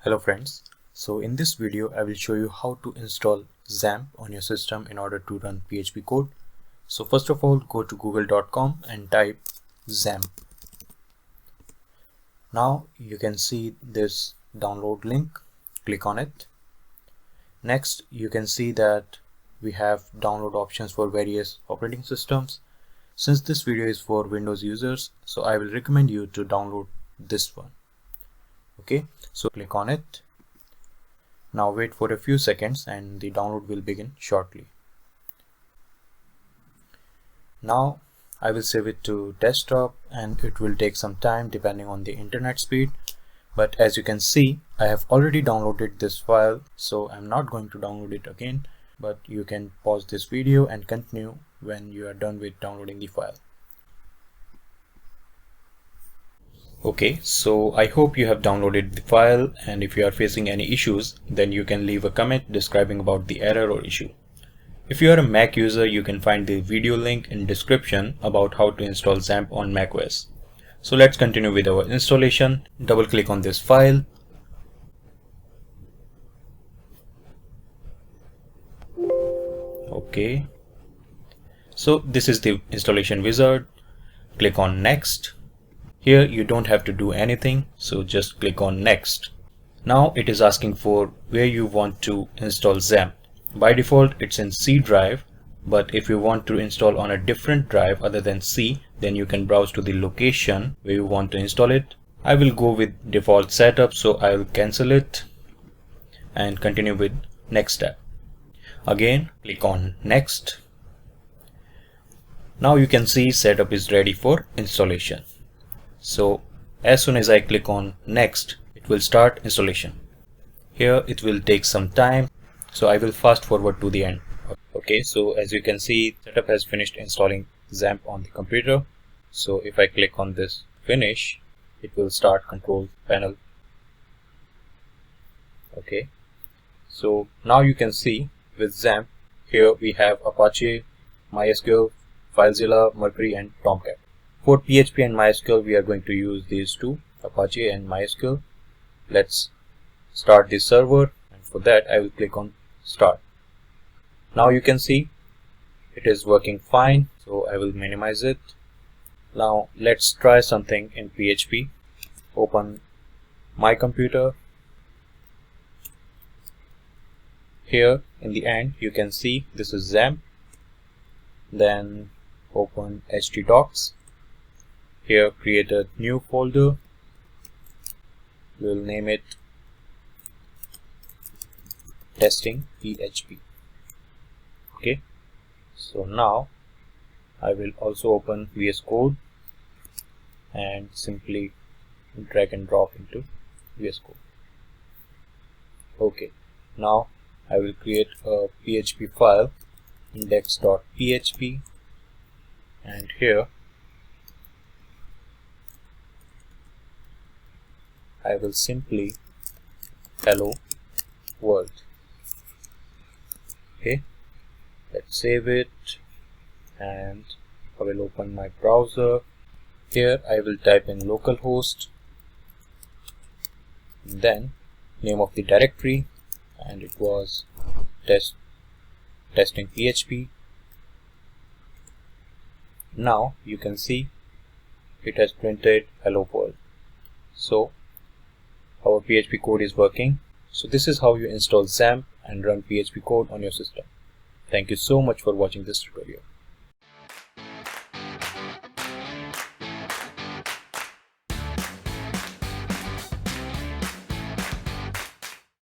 Hello friends, so in this video I will show you how to install XAMPP on your system in order to run PHP code. So first of all, go to google.com and type XAMPP. Now you can see this download link, click on it. Next you can see that we have download options for various operating systems. Since this video is for Windows users, so I will recommend you to download this one. Okay, so click on it. Now wait for a few seconds and the download will begin shortly. Now I will save it to desktop and it will take some time depending on the internet speed. But as you can see, I have already downloaded this file, so I'm not going to download it again, but you can pause this video and continue when you are done with downloading the file. Okay, so I hope you have downloaded the file, and if you are facing any issues, then you can leave a comment describing about the error or issue. If you are a Mac user, you can find the video link in description about how to install XAMPP on macOS. So let's continue with our installation. Double click on this file. Okay, so this is the installation wizard. Click on next. Here you don't have to do anything, so just click on next. Now it is asking for where you want to install XAMPP. By default it's in C drive, but if you want to install on a different drive other than C, then you can browse to the location where you want to install it. I will go with default setup, so I will cancel it and continue with next step. Again click on next. Now you can see setup is ready for installation. So as soon as I click on next, it will start installation. Here it will take some time, so I will fast forward to the end. Okay, so as you can see, setup has finished installing XAMPP on the computer. So if I click on this finish, it will start control panel. Okay, so now you can see with XAMPP, here we have Apache, MySQL, FileZilla, Mercury and Tomcat. For PHP and MySQL, we are going to use these two, Apache and MySQL. Let's start the server, and for that I will click on start. Now you can see it is working fine, so I will minimize it. Now let's try something in PHP. Open my computer. Here in the end you can see this is XAMPP. Then open htdocs. Here create a new folder. We'll name it testing PHP. Okay, so now I will also open VS Code and simply drag and drop into VS Code. Okay, now I will create a PHP file, index.php, and here I will simply hello world. Okay, let's save it and I will open my browser. Here I will type in localhost, then name of the directory, and it was testing PHP. Now you can see it has printed hello world. So our PHP code is working. So this is how you install XAMPP and run PHP code on your system. Thank you so much for watching this tutorial.